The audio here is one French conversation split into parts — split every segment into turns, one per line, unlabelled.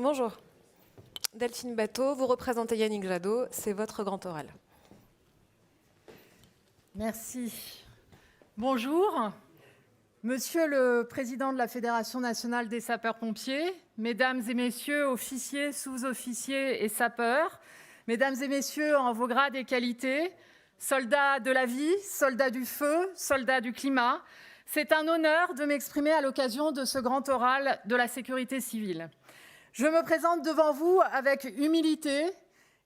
Bonjour. Delphine Bateau, vous représentez Yannick Jadot, c'est votre grand oral.
Merci. Bonjour. Monsieur le Président de la Fédération nationale des sapeurs-pompiers, Mesdames et Messieurs, officiers, sous-officiers et sapeurs, Mesdames et Messieurs en vos grades et qualités, soldats de la vie, soldats du feu, soldats du climat, c'est un honneur de m'exprimer à l'occasion de ce grand oral de la sécurité civile. Je me présente devant vous avec humilité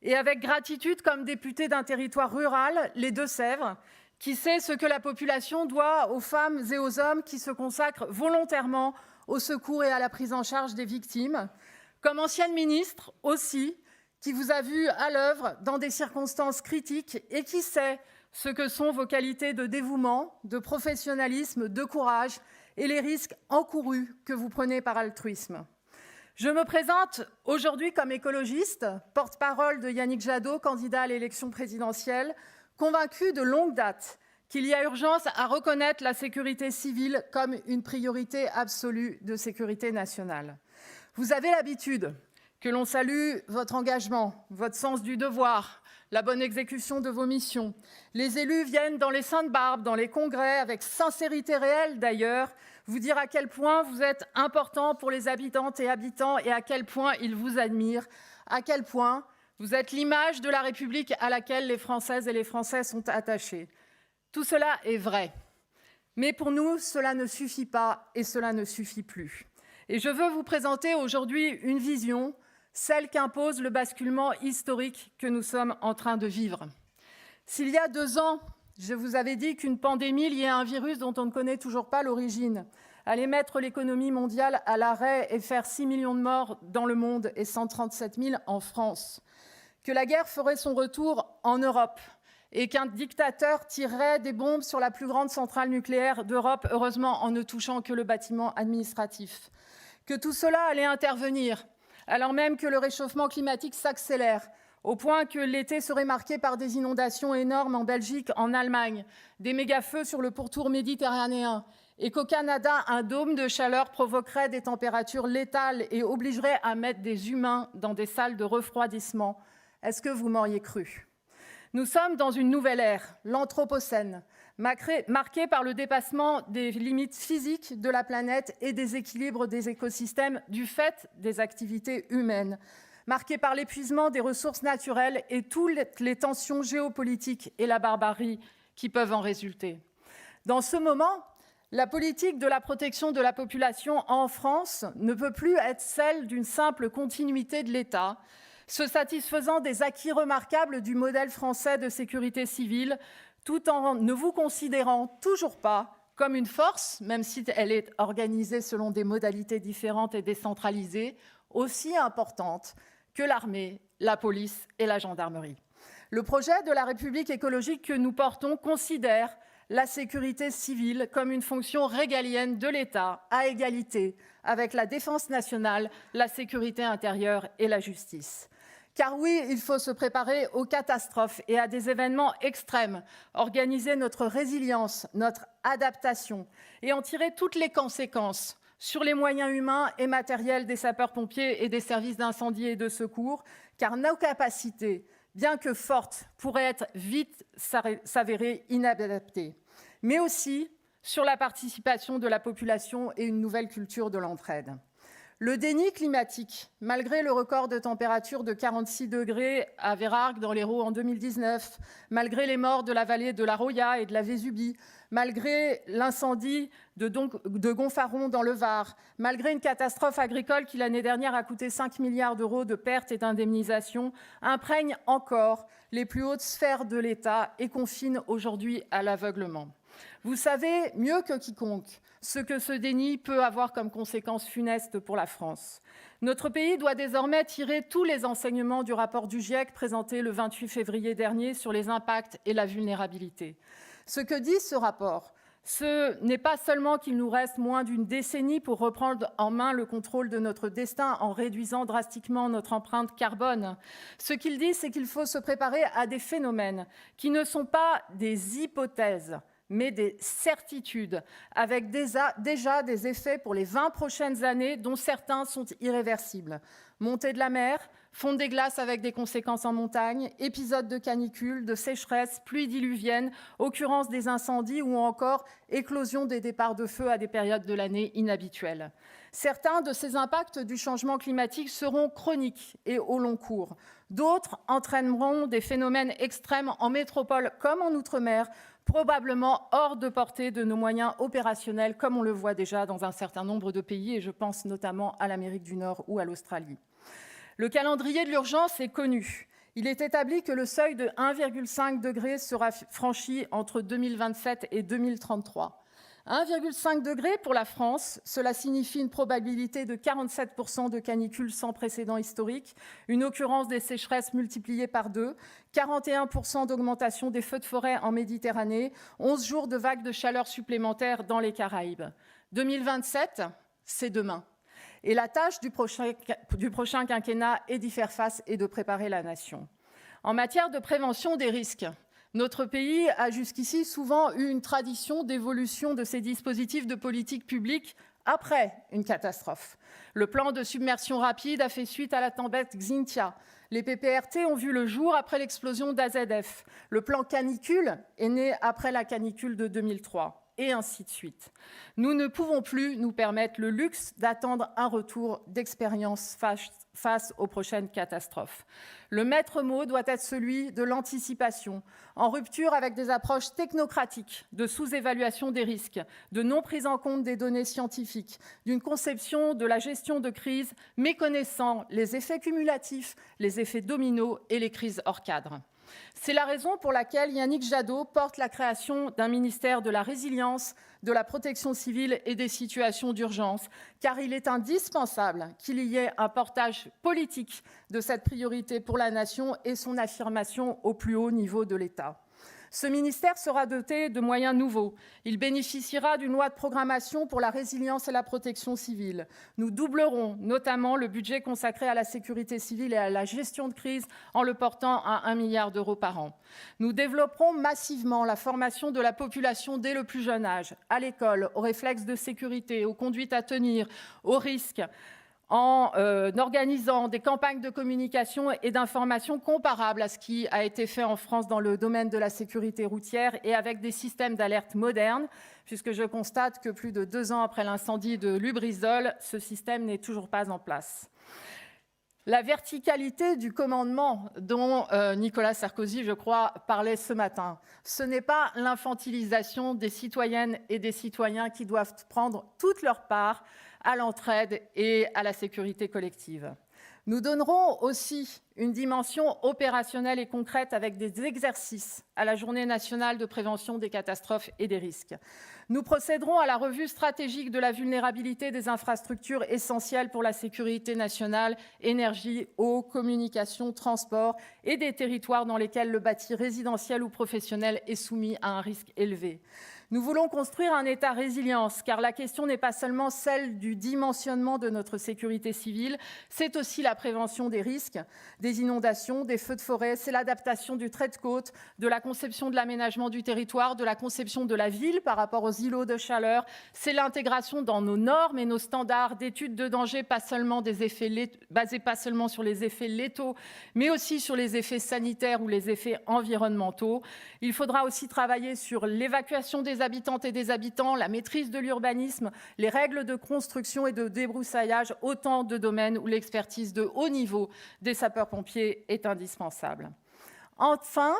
et avec gratitude comme députée d'un territoire rural, les Deux-Sèvres, qui sait ce que la population doit aux femmes et aux hommes qui se consacrent volontairement au secours et à la prise en charge des victimes, comme ancienne ministre aussi, qui vous a vu à l'œuvre dans des circonstances critiques et qui sait ce que sont vos qualités de dévouement, de professionnalisme, de courage et les risques encourus que vous prenez par altruisme. Je me présente aujourd'hui comme écologiste, porte-parole de Yannick Jadot, candidat à l'élection présidentielle, convaincu de longue date qu'il y a urgence à reconnaître la sécurité civile comme une priorité absolue de sécurité nationale. Vous avez l'habitude que l'on salue votre engagement, votre sens du devoir, la bonne exécution de vos missions. Les élus viennent dans les Saintes-Barbes, dans les congrès, avec sincérité réelle d'ailleurs, vous dire à quel point vous êtes important pour les habitantes et habitants et à quel point ils vous admirent, à quel point vous êtes l'image de la République à laquelle les Françaises et les Français sont attachés. Tout cela est vrai. Mais pour nous, cela ne suffit pas et cela ne suffit plus. Et je veux vous présenter aujourd'hui une vision, celle qu'impose le basculement historique que nous sommes en train de vivre. S'il y a 2 ans, je vous avais dit qu'une pandémie liée à un virus dont on ne connaît toujours pas l'origine allait mettre l'économie mondiale à l'arrêt et faire 6 millions de morts dans le monde et 137 000 en France, que la guerre ferait son retour en Europe et qu'un dictateur tirerait des bombes sur la plus grande centrale nucléaire d'Europe, heureusement en ne touchant que le bâtiment administratif, que tout cela allait intervenir alors même que le réchauffement climatique s'accélère, au point que l'été serait marqué par des inondations énormes en Belgique, en Allemagne, des méga-feux sur le pourtour méditerranéen, et qu'au Canada, un dôme de chaleur provoquerait des températures létales et obligerait à mettre des humains dans des salles de refroidissement. Est-ce que vous m'auriez cru ? Nous sommes dans une nouvelle ère, l'Anthropocène, marquée par le dépassement des limites physiques de la planète et des équilibres des écosystèmes du fait des activités humaines, marquée par l'épuisement des ressources naturelles et toutes les tensions géopolitiques et la barbarie qui peuvent en résulter. Dans ce moment, la politique de la protection de la population en France ne peut plus être celle d'une simple continuité de l'État, se satisfaisant des acquis remarquables du modèle français de sécurité civile, tout en ne vous considérant toujours pas comme une force, même si elle est organisée selon des modalités différentes et décentralisées, aussi importante que l'armée, la police et la gendarmerie. Le projet de la République écologique que nous portons considère la sécurité civile comme une fonction régalienne de l'État, à égalité avec la défense nationale, la sécurité intérieure et la justice. Car oui, il faut se préparer aux catastrophes et à des événements extrêmes, organiser notre résilience, notre adaptation et en tirer toutes les conséquences sur les moyens humains et matériels des sapeurs-pompiers et des services d'incendie et de secours, car nos capacités, bien que fortes, pourraient être vite s'avérer inadaptées, mais aussi sur la participation de la population et une nouvelle culture de l'entraide. Le déni climatique, malgré le record de température de 46 degrés à Vérargues dans l'Hérault en 2019, malgré les morts de la vallée de la Roya et de la Vésubie, malgré l'incendie de Gonfaron dans le Var, malgré une catastrophe agricole qui l'année dernière a coûté 5 milliards d'euros de pertes et d'indemnisations, imprègne encore les plus hautes sphères de l'État et confine aujourd'hui à l'aveuglement. Vous savez mieux que quiconque ce que ce déni peut avoir comme conséquence funeste pour la France. Notre pays doit désormais tirer tous les enseignements du rapport du GIEC présenté le 28 février dernier sur les impacts et la vulnérabilité. Ce que dit ce rapport, ce n'est pas seulement qu'il nous reste moins d'une décennie pour reprendre en main le contrôle de notre destin en réduisant drastiquement notre empreinte carbone. Ce qu'il dit, c'est qu'il faut se préparer à des phénomènes qui ne sont pas des hypothèses, mais des certitudes, avec déjà des effets pour les 20 prochaines années, dont certains sont irréversibles. Montée de la mer, fonte des glaces avec des conséquences en montagne, épisodes de canicule, de sécheresse, pluies diluviennes, occurrence des incendies ou encore éclosion des départs de feu à des périodes de l'année inhabituelles. Certains de ces impacts du changement climatique seront chroniques et au long cours. D'autres entraîneront des phénomènes extrêmes en métropole comme en outre-mer, probablement hors de portée de nos moyens opérationnels, comme on le voit déjà dans un certain nombre de pays, et je pense notamment à l'Amérique du Nord ou à l'Australie. Le calendrier de l'urgence est connu. Il est établi que le seuil de 1,5 degré sera franchi entre 2027 et 2033. 1,5 degré pour la France, cela signifie une probabilité de 47% de canicule sans précédent historique, une occurrence des sécheresses multipliée par 2, 41% d'augmentation des feux de forêt en Méditerranée, 11 jours de vagues de chaleur supplémentaires dans les Caraïbes. 2027, c'est demain. Et la tâche du prochain quinquennat est d'y faire face et de préparer la nation. En matière de prévention des risques, notre pays a jusqu'ici souvent eu une tradition d'évolution de ses dispositifs de politique publique après une catastrophe. Le plan de submersion rapide a fait suite à la tempête Xynthia. Les PPRT ont vu le jour après l'explosion d'AZF. Le plan canicule est né après la canicule de 2003. Et ainsi de suite. Nous ne pouvons plus nous permettre le luxe d'attendre un retour d'expérience face aux prochaines catastrophes. Le maître mot doit être celui de l'anticipation, en rupture avec des approches technocratiques de sous-évaluation des risques, de non prise en compte des données scientifiques, d'une conception de la gestion de crise méconnaissant les effets cumulatifs, les effets dominos et les crises hors cadre. C'est la raison pour laquelle Yannick Jadot porte la création d'un ministère de la résilience, de la protection civile et des situations d'urgence, car il est indispensable qu'il y ait un portage politique de cette priorité pour la nation et son affirmation au plus haut niveau de l'État. Ce ministère sera doté de moyens nouveaux. Il bénéficiera d'une loi de programmation pour la résilience et la protection civile. Nous doublerons notamment le budget consacré à la sécurité civile et à la gestion de crise en le portant à 1 milliard d'euros par an. Nous développerons massivement la formation de la population dès le plus jeune âge, à l'école, aux réflexes de sécurité, aux conduites à tenir, aux risques, en organisant des campagnes de communication et d'information comparables à ce qui a été fait en France dans le domaine de la sécurité routière et avec des systèmes d'alerte modernes, puisque je constate que plus de 2 ans après l'incendie de Lubrizol, ce système n'est toujours pas en place. La verticalité du commandement dont Nicolas Sarkozy, je crois, parlait ce matin, ce n'est pas l'infantilisation des citoyennes et des citoyens qui doivent prendre toute leur part à l'entraide et à la sécurité collective. Nous donnerons aussi une dimension opérationnelle et concrète avec des exercices à la Journée nationale de prévention des catastrophes et des risques. Nous procéderons à la revue stratégique de la vulnérabilité des infrastructures essentielles pour la sécurité nationale, énergie, eau, communication, transport et des territoires dans lesquels le bâti résidentiel ou professionnel est soumis à un risque élevé. Nous voulons construire un État résilience, car la question n'est pas seulement celle du dimensionnement de notre sécurité civile, c'est aussi la prévention des risques, des inondations, des feux de forêt, c'est l'adaptation du trait de côte, de la conception de l'aménagement du territoire, de la conception de la ville par rapport aux îlots de chaleur, c'est l'intégration dans nos normes et nos standards d'études de danger, pas seulement basées pas seulement sur les effets létaux, mais aussi sur les effets sanitaires ou les effets environnementaux. Il faudra aussi travailler sur l'évacuation des habitantes et des habitants, la maîtrise de l'urbanisme, les règles de construction et de débroussaillage, autant de domaines où l'expertise de haut niveau des sapeurs-pompiers est indispensable. Enfin,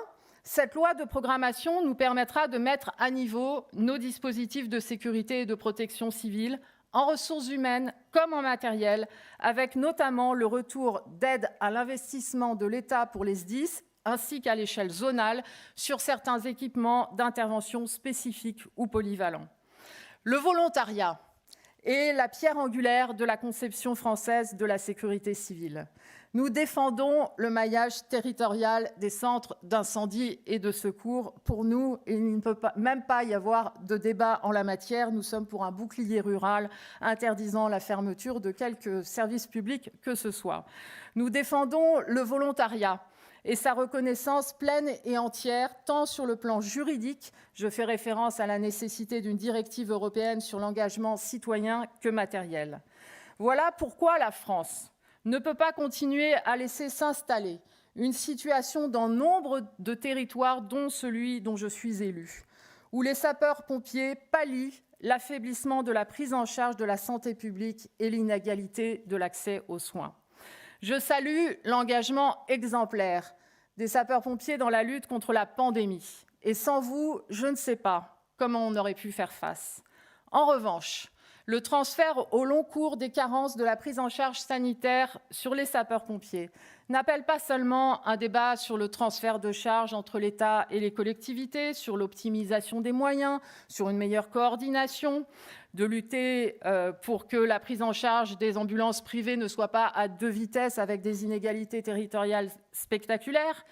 cette loi de programmation nous permettra de mettre à niveau nos dispositifs de sécurité et de protection civile, en ressources humaines comme en matériel, avec notamment le retour d'aide à l'investissement de l'État pour les SDIS, ainsi qu'à l'échelle zonale sur certains équipements d'intervention spécifiques ou polyvalents. Le volontariat est la pierre angulaire de la conception française de la sécurité civile. Nous défendons le maillage territorial des centres d'incendie et de secours. Pour nous, il ne peut même pas y avoir de débat en la matière. Nous sommes pour un bouclier rural interdisant la fermeture de quelque service public que ce soit. Nous défendons le volontariat. et sa reconnaissance pleine et entière, tant sur le plan juridique, je fais référence à la nécessité d'une directive européenne sur l'engagement citoyen, que matériel. Voilà pourquoi la France ne peut pas continuer à laisser s'installer une situation dans nombre de territoires, dont celui dont je suis élue, où les sapeurs-pompiers pallient l'affaiblissement de la prise en charge de la santé publique et l'inégalité de l'accès aux soins. Je salue l'engagement exemplaire des sapeurs-pompiers dans la lutte contre la pandémie. Et sans vous, je ne sais pas comment on aurait pu faire face. En revanche, le transfert au long cours des carences de la prise en charge sanitaire sur les sapeurs-pompiers n'appelle pas seulement un débat sur le transfert de charges entre l'État et les collectivités, sur l'optimisation des moyens, sur une meilleure coordination, de lutter pour que la prise en charge des ambulances privées ne soit pas à deux vitesses avec des inégalités territoriales spectaculaires.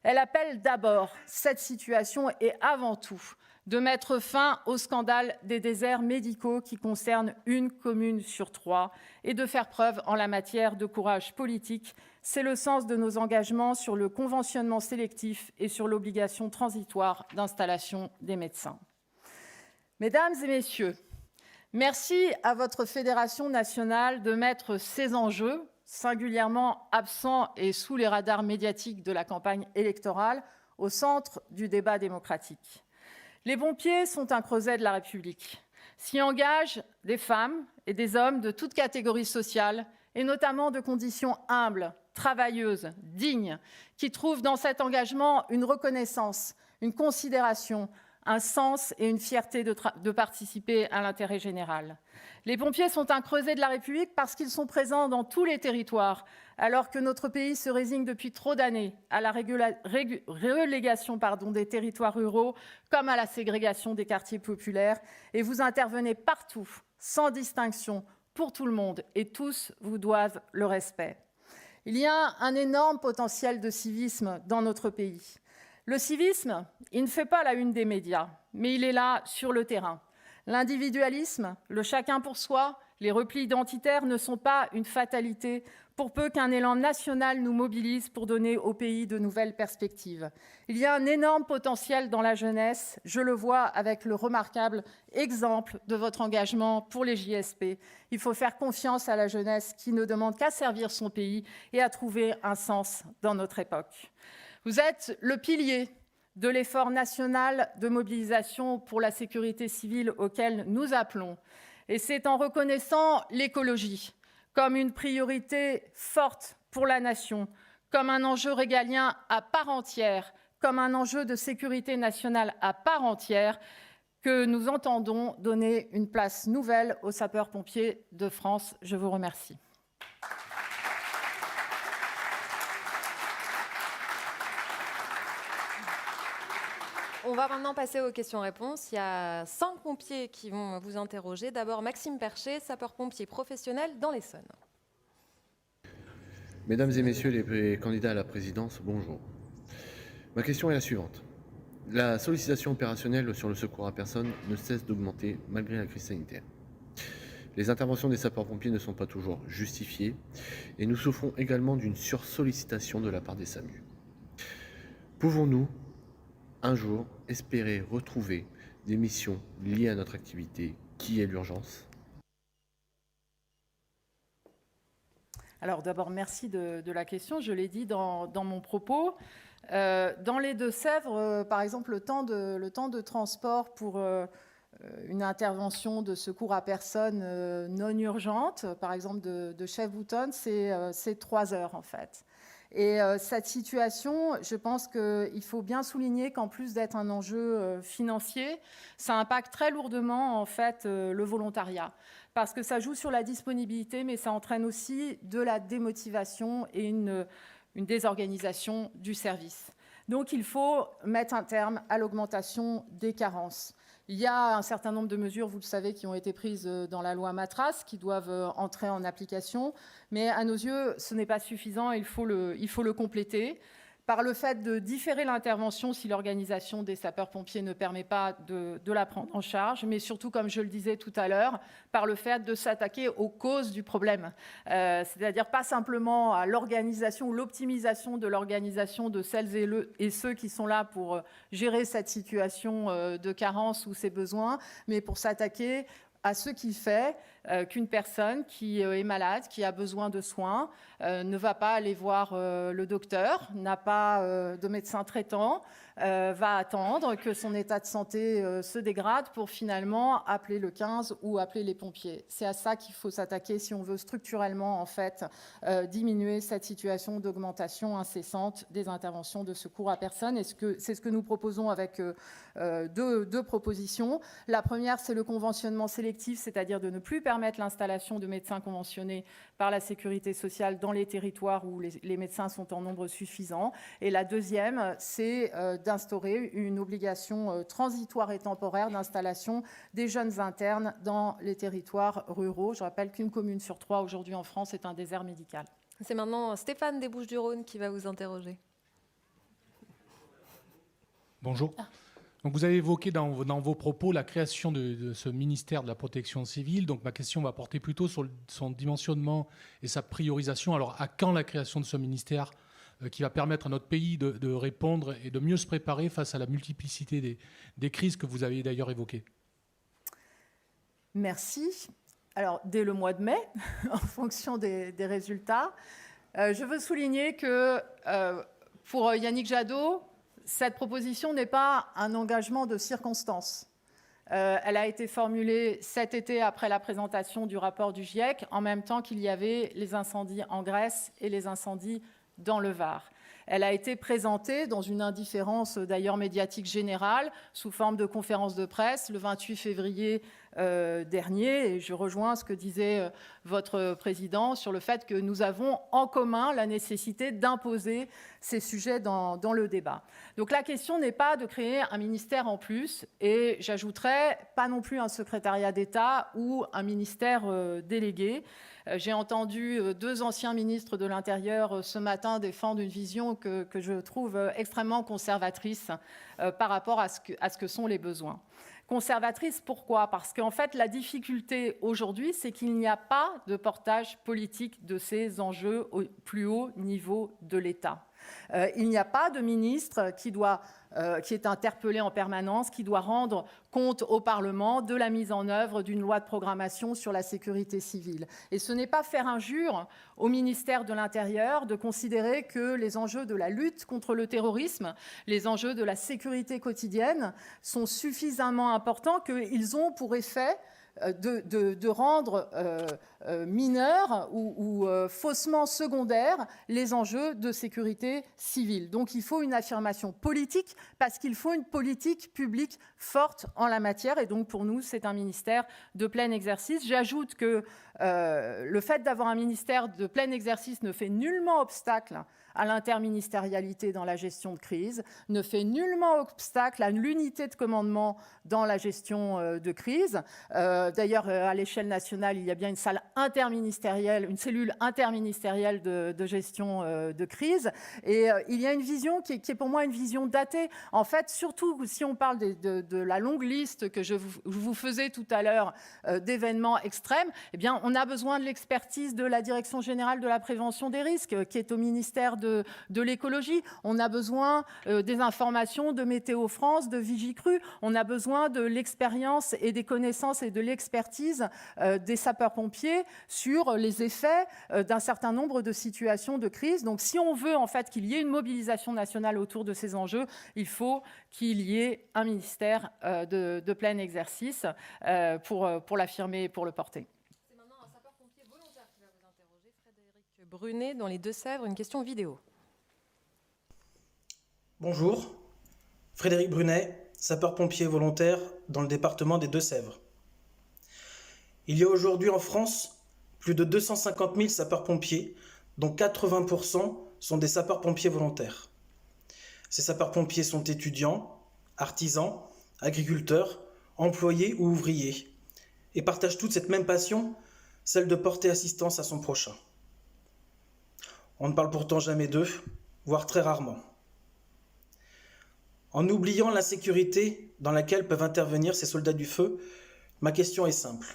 Elle appelle d'abord cette situation et avant tout de mettre fin au scandale des déserts médicaux qui concerne une commune sur 3 et de faire preuve en la matière de courage politique. C'est le sens de nos engagements sur le conventionnement sélectif et sur l'obligation transitoire d'installation des médecins. Mesdames et messieurs, merci à votre Fédération nationale de mettre ces enjeux, singulièrement absents et sous les radars médiatiques de la campagne électorale, au centre du débat démocratique. Les pompiers sont un creuset de la République. S'y engagent des femmes et des hommes de toutes catégories sociales, et notamment de conditions humbles, travailleuses, dignes, qui trouvent dans cet engagement une reconnaissance, une considération, un sens et une fierté de participer à l'intérêt général. Les pompiers sont un creuset de la République parce qu'ils sont présents dans tous les territoires, alors que notre pays se résigne depuis trop d'années à la relégation des territoires ruraux comme à la ségrégation des quartiers populaires. Et vous intervenez partout, sans distinction, pour tout le monde, et tous vous doivent le respect. Il y a un énorme potentiel de civisme dans notre pays. Le civisme, il ne fait pas la une des médias, mais il est là sur le terrain. L'individualisme, le chacun pour soi, les replis identitaires ne sont pas une fatalité, pour peu qu'un élan national nous mobilise pour donner au pays de nouvelles perspectives. Il y a un énorme potentiel dans la jeunesse, je le vois avec le remarquable exemple de votre engagement pour les JSP. Il faut faire confiance à la jeunesse qui ne demande qu'à servir son pays et à trouver un sens dans notre époque. Vous êtes le pilier de l'effort national de mobilisation pour la sécurité civile auquel nous appelons. Et c'est en reconnaissant l'écologie comme une priorité forte pour la nation, comme un enjeu régalien à part entière, comme un enjeu de sécurité nationale à part entière, que nous entendons donner une place nouvelle aux sapeurs-pompiers de France. Je vous remercie.
On va maintenant passer aux questions-réponses. Il y a 5 pompiers qui vont vous interroger. D'abord, Maxime Percher, sapeur-pompier professionnel dans l'Essonne.
Mesdames et messieurs les candidats à la présidence, bonjour. Ma question est la suivante. La sollicitation opérationnelle sur le secours à personne ne cesse d'augmenter malgré la crise sanitaire. Les interventions des sapeurs-pompiers ne sont pas toujours justifiées et nous souffrons également d'une sursollicitation de la part des SAMU. Pouvons-nous un jour espérer retrouver des missions liées à notre activité qui est l'urgence?
Alors d'abord, merci de la question. Je l'ai dit dans mon propos. Dans les Deux-Sèvres, par exemple, le temps de transport pour une intervention de secours à personne non urgente, par exemple de Chef-Boutonne, c'est 3 heures en fait. Et cette situation, je pense qu'il faut bien souligner qu'en plus d'être un enjeu financier, ça impacte très lourdement en fait le volontariat, parce que ça joue sur la disponibilité, mais ça entraîne aussi de la démotivation et une désorganisation du service. Donc il faut mettre un terme à l'augmentation des carences. Il y a un certain nombre de mesures, vous le savez, qui ont été prises dans la loi Matras, qui doivent entrer en application. Mais à nos yeux, ce n'est pas suffisant, il faut le compléter. par le fait de différer l'intervention si l'organisation des sapeurs-pompiers ne permet pas de la prendre en charge, mais surtout, comme je le disais tout à l'heure, par le fait de s'attaquer aux causes du problème. C'est-à-dire pas simplement à l'organisation ou l'optimisation de l'organisation de celles et ceux qui sont là pour gérer cette situation de carence ou ces besoins, mais pour s'attaquer à ce qui fait qu'une personne qui est malade, qui a besoin de soins, ne va pas aller voir le docteur, n'a pas de médecin traitant, va attendre que son état de santé se dégrade pour finalement appeler le 15 ou appeler les pompiers. C'est à ça qu'il faut s'attaquer si on veut structurellement en fait diminuer cette situation d'augmentation incessante des interventions de secours à personne. Et c'est ce que nous proposons avec deux propositions. La première, c'est le conventionnement sélectif, c'est-à-dire de ne plus permettre l'installation de médecins conventionnés par la sécurité sociale dans les territoires où les médecins sont en nombre suffisant. Et la deuxième, c'est d'instaurer une obligation transitoire et temporaire d'installation des jeunes internes dans les territoires ruraux. Je rappelle qu'une commune sur 3 aujourd'hui en France est un désert médical.
C'est maintenant Stéphane des Bouches-du-Rhône qui va vous interroger.
Bonjour. Donc vous avez évoqué dans vos propos la création de ce ministère de la protection civile. Donc ma question va porter plutôt sur son dimensionnement et sa priorisation. Alors à quand la création de ce ministère qui va permettre à notre pays de répondre et de mieux se préparer face à la multiplicité des crises que vous avez d'ailleurs évoquées?
Merci. Alors dès le mois de mai, en fonction des résultats, je veux souligner que pour Yannick Jadot, cette proposition n'est pas un engagement de circonstance. Elle a été formulée cet été après la présentation du rapport du GIEC, en même temps qu'il y avait les incendies en Grèce et les incendies dans le Var. Elle a été présentée dans une indifférence d'ailleurs médiatique générale, sous forme de conférence de presse, le 28 février dernier. Et je rejoins ce que disait votre président sur le fait que nous avons en commun la nécessité d'imposer ces sujets dans le débat. Donc la question n'est pas de créer un ministère en plus, et j'ajouterais pas non plus un secrétariat d'État ou un ministère délégué. J'ai entendu 2 anciens ministres de l'Intérieur ce matin défendre une vision que je trouve extrêmement conservatrice par rapport à ce que sont les besoins. Conservatrice, pourquoi? Parce qu'en fait, la difficulté aujourd'hui, c'est qu'il n'y a pas de portage politique de ces enjeux au plus haut niveau de l'État. Il n'y a pas de ministre qui est interpellé en permanence, qui doit rendre compte au Parlement de la mise en œuvre d'une loi de programmation sur la sécurité civile. Et ce n'est pas faire injure au ministère de l'Intérieur de considérer que les enjeux de la lutte contre le terrorisme, les enjeux de la sécurité quotidienne sont suffisamment importants qu'ils ont pour effet de rendre mineurs ou faussement secondaires les enjeux de sécurité civile. Donc il faut une affirmation politique parce qu'il faut une politique publique forte en la matière, et donc pour nous c'est un ministère de plein exercice. J'ajoute que le fait d'avoir un ministère de plein exercice ne fait nullement obstacle à l'interministérialité dans la gestion de crise, ne fait nullement obstacle à l'unité de commandement dans la gestion de crise. D'ailleurs, à l'échelle nationale, il y a bien une salle interministérielle, une cellule interministérielle de gestion de crise. Et il y a une vision qui est pour moi une vision datée. En fait, surtout si on parle de la longue liste que je vous faisais tout à l'heure d'événements extrêmes, eh bien, on a besoin de l'expertise de la Direction générale de la prévention des risques, qui est au ministère de l'écologie. On a besoin des informations de Météo France, de Vigicru. On a besoin de l'expérience et des connaissances et de l'expertise des sapeurs-pompiers sur les effets d'un certain nombre de situations de crise. Donc, si on veut en fait qu'il y ait une mobilisation nationale autour de ces enjeux, il faut qu'il y ait un ministère de plein exercice pour l'affirmer et pour le porter.
C'est maintenant un sapeur-pompier volontaire qui va vous interroger, Frédéric Brunet, dans les Deux-Sèvres, une question vidéo.
Bonjour, Frédéric Brunet, sapeur-pompier volontaire dans le département des Deux-Sèvres. Il y a aujourd'hui en France plus de 250 000 sapeurs-pompiers, dont 80% sont des sapeurs-pompiers volontaires. Ces sapeurs-pompiers sont étudiants, artisans, agriculteurs, employés ou ouvriers, et partagent toute cette même passion, celle de porter assistance à son prochain. On ne parle pourtant jamais d'eux, voire très rarement. En oubliant l'insécurité dans laquelle peuvent intervenir ces soldats du feu, ma question est simple.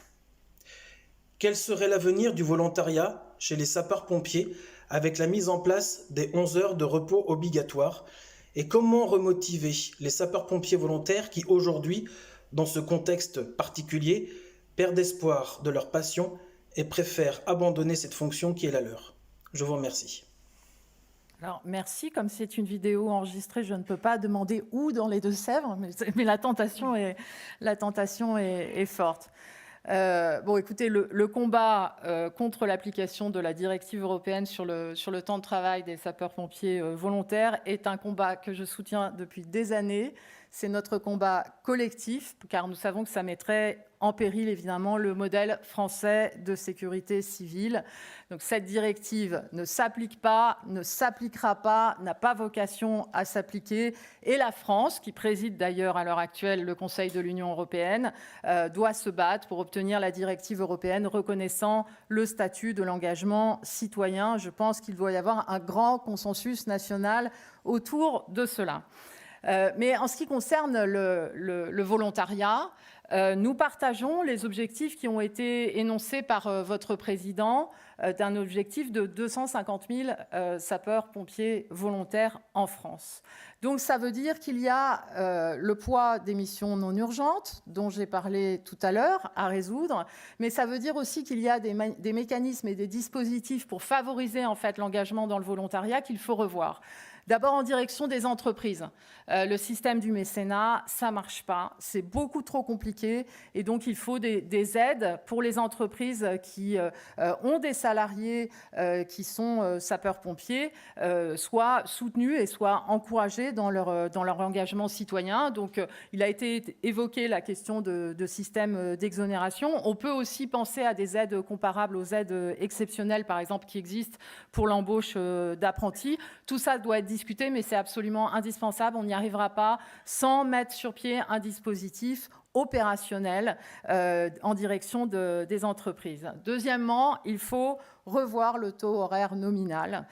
Quel serait l'avenir du volontariat chez les sapeurs-pompiers avec la mise en place des 11 heures de repos obligatoires et comment remotiver les sapeurs-pompiers volontaires qui aujourd'hui, dans ce contexte particulier, perdent espoir de leur passion et préfèrent abandonner cette fonction qui est la leur. Je vous remercie.
Alors, merci. Comme c'est une vidéo enregistrée, je ne peux pas demander où dans les Deux-Sèvres, mais la tentation est forte. Bon, écoutez, le combat contre l'application de la directive européenne sur le temps de travail des sapeurs-pompiers volontaires est un combat que je soutiens depuis des années. C'est notre combat collectif, car nous savons que ça mettrait en péril, évidemment, le modèle français de sécurité civile. Donc, cette directive ne s'applique pas, ne s'appliquera pas, n'a pas vocation à s'appliquer. Et la France, qui préside d'ailleurs à l'heure actuelle le Conseil de l'Union européenne, doit se battre pour obtenir la directive européenne reconnaissant le statut de l'engagement citoyen. Je pense qu'il doit y avoir un grand consensus national autour de cela. Mais en ce qui concerne le volontariat, nous partageons les objectifs qui ont été énoncés par votre président d'un objectif de 250 000 sapeurs-pompiers volontaires en France. Donc ça veut dire qu'il y a le poids des missions non urgentes, dont j'ai parlé tout à l'heure, à résoudre, mais ça veut dire aussi qu'il y a des mécanismes et des dispositifs pour favoriser en fait l'engagement dans le volontariat qu'il faut revoir. D'abord en direction des entreprises. Le système du mécénat, ça ne marche pas, c'est beaucoup trop compliqué et donc il faut des aides pour les entreprises qui ont des salariés qui sont sapeurs-pompiers, soient soutenus et soient encouragés dans leur engagement citoyen. Donc il a été évoqué la question de système d'exonération. On peut aussi penser à des aides comparables aux aides exceptionnelles, par exemple, qui existent pour l'embauche d'apprentis. Tout ça doit être discuté, mais c'est absolument indispensable. On n'y arrivera pas sans mettre sur pied un dispositif opérationnel en direction des entreprises. Deuxièmement, il faut revoir le taux horaire nominal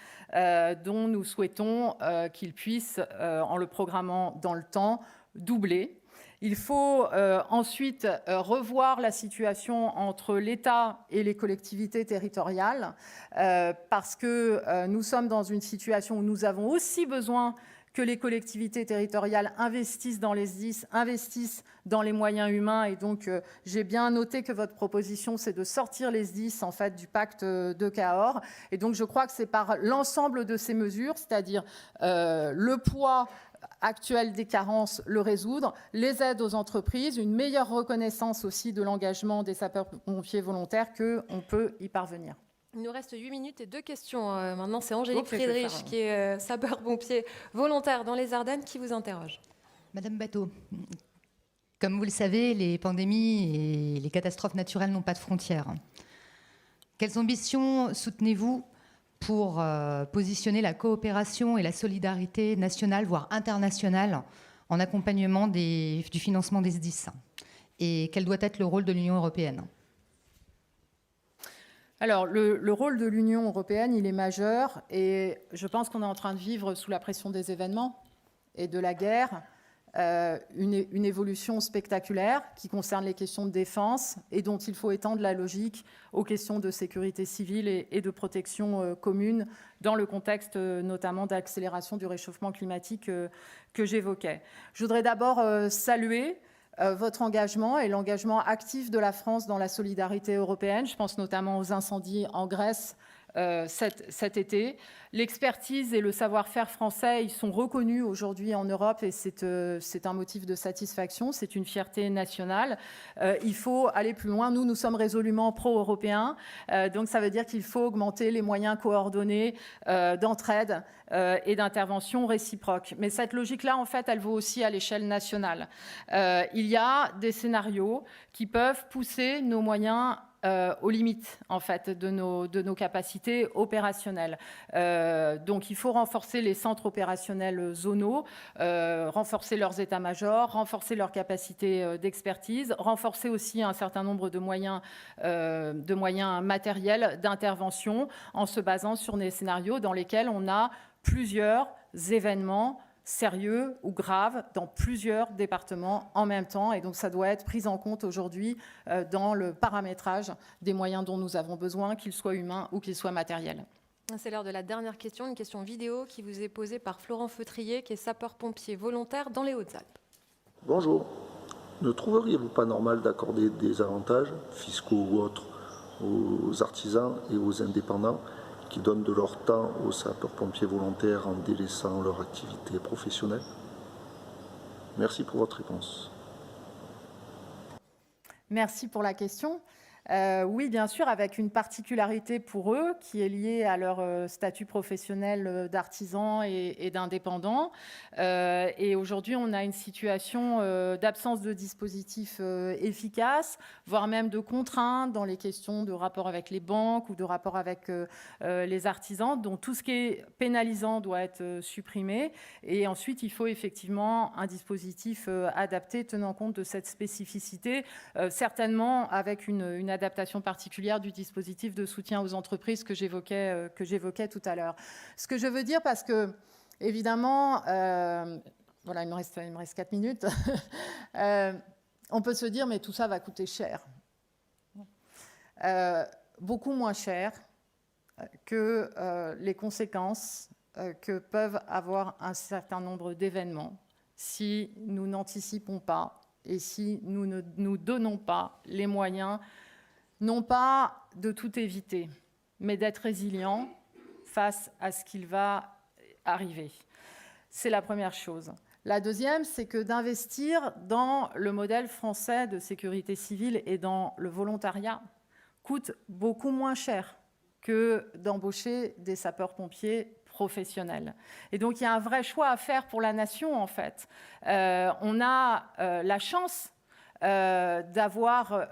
dont nous souhaitons qu'il puisse, en le programmant dans le temps, doubler. Il faut ensuite revoir la situation entre l'État et les collectivités territoriales parce que nous sommes dans une situation où nous avons aussi besoin que les collectivités territoriales investissent dans les SDIS, investissent dans les moyens humains. Et donc, j'ai bien noté que votre proposition, c'est de sortir les SDIS en fait, du pacte de Cahors. Et donc, je crois que c'est par l'ensemble de ces mesures, c'est-à-dire le poids actuel des carences, le résoudre, les aides aux entreprises, une meilleure reconnaissance aussi de l'engagement des sapeurs-pompiers volontaires qu'on peut y parvenir.
Il nous reste 8 minutes et 2 questions. Maintenant, c'est Angélique Friedrich, qui est sapeur-pompier volontaire dans les Ardennes, qui vous interroge.
Madame Batho, comme vous le savez, les pandémies et les catastrophes naturelles n'ont pas de frontières. Quelles ambitions soutenez-vous pour positionner la coopération et la solidarité nationale, voire internationale, en accompagnement du financement des SDIS? Et quel doit être le rôle de l'Union européenne?
Alors, le rôle de l'Union européenne, il est majeur et je pense qu'on est en train de vivre sous la pression des événements et de la guerre une évolution spectaculaire qui concerne les questions de défense et dont il faut étendre la logique aux questions de sécurité civile et de protection commune dans le contexte notamment d'accélération du réchauffement climatique que j'évoquais. Je voudrais d'abord saluer votre engagement et l'engagement actif de la France dans la solidarité européenne. Je pense notamment aux incendies en Grèce cet été. L'expertise et le savoir-faire français, ils sont reconnus aujourd'hui en Europe et c'est un motif de satisfaction, c'est une fierté nationale. Il faut aller plus loin. Nous sommes résolument pro-européens, donc ça veut dire qu'il faut augmenter les moyens coordonnés d'entraide et d'intervention réciproque. Mais cette logique-là, en fait, elle vaut aussi à l'échelle nationale. Il y a des scénarios qui peuvent pousser nos moyens aux limites en fait de nos capacités opérationnelles. Donc il faut renforcer les centres opérationnels zonaux, renforcer leurs états-majors, renforcer leurs capacités d'expertise, renforcer aussi un certain nombre de moyens matériels d'intervention en se basant sur des scénarios dans lesquels on a plusieurs événements sérieux ou graves dans plusieurs départements en même temps. Et donc ça doit être pris en compte aujourd'hui dans le paramétrage des moyens dont nous avons besoin, qu'ils soient humains ou qu'ils soient matériels.
C'est l'heure de la dernière question, une question vidéo qui vous est posée par Florent Feutrier, qui est sapeur-pompier volontaire dans les Hautes-Alpes.
Bonjour. Ne trouveriez-vous pas normal d'accorder des avantages, fiscaux ou autres, aux artisans et aux indépendants qui donnent de leur temps aux sapeurs-pompiers volontaires en délaissant leur activité professionnelle? Merci pour votre réponse.
Merci pour la question. Oui, bien sûr, avec une particularité pour eux qui est liée à leur statut professionnel d'artisan et d'indépendant. Et aujourd'hui, on a une situation d'absence de dispositifs efficaces, voire même de contraintes dans les questions de rapport avec les banques ou de rapport avec les artisans. Donc tout ce qui est pénalisant doit être supprimé. Et ensuite, il faut effectivement un dispositif adapté tenant compte de cette spécificité, certainement avec une adaptation particulière du dispositif de soutien aux entreprises que j'évoquais tout à l'heure. Ce que je veux dire, parce que, évidemment, voilà, il me reste 4 minutes, on peut se dire, mais tout ça va coûter cher. Beaucoup moins cher que les conséquences que peuvent avoir un certain nombre d'événements si nous n'anticipons pas et si nous ne nous donnons pas les moyens, non pas de tout éviter, mais d'être résilients face à ce qu'il va arriver. C'est la première chose. La deuxième, c'est que d'investir dans le modèle français de sécurité civile et dans le volontariat coûte beaucoup moins cher que d'embaucher des sapeurs-pompiers professionnels. Et donc, il y a un vrai choix à faire pour la nation, en fait. On a la chance d'avoir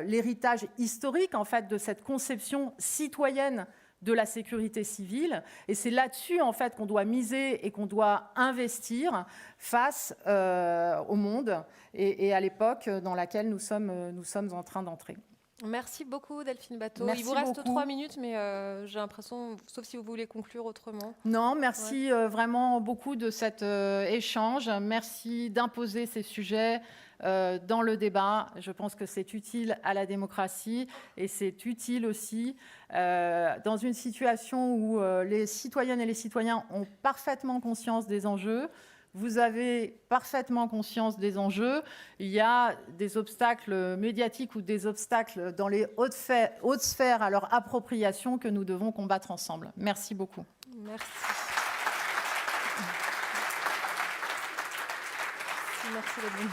l'héritage historique, en fait, de cette conception citoyenne de la sécurité civile. Et c'est là-dessus, en fait, qu'on doit miser et qu'on doit investir face au monde et à l'époque dans laquelle nous sommes en train d'entrer.
Merci beaucoup Delphine Batho.
Merci
Il vous reste
beaucoup.
3 minutes, mais j'ai l'impression, sauf si vous voulez conclure autrement.
Non, merci vraiment beaucoup de cet échange. Merci d'imposer ces sujets dans le débat. Je pense que c'est utile à la démocratie et c'est utile aussi dans une situation où les citoyennes et les citoyens ont parfaitement conscience des enjeux. Vous avez parfaitement conscience des enjeux. Il y a des obstacles médiatiques ou des obstacles dans les hautes sphères à leur appropriation que nous devons combattre ensemble. Merci beaucoup.
Merci. Merci d'être venu.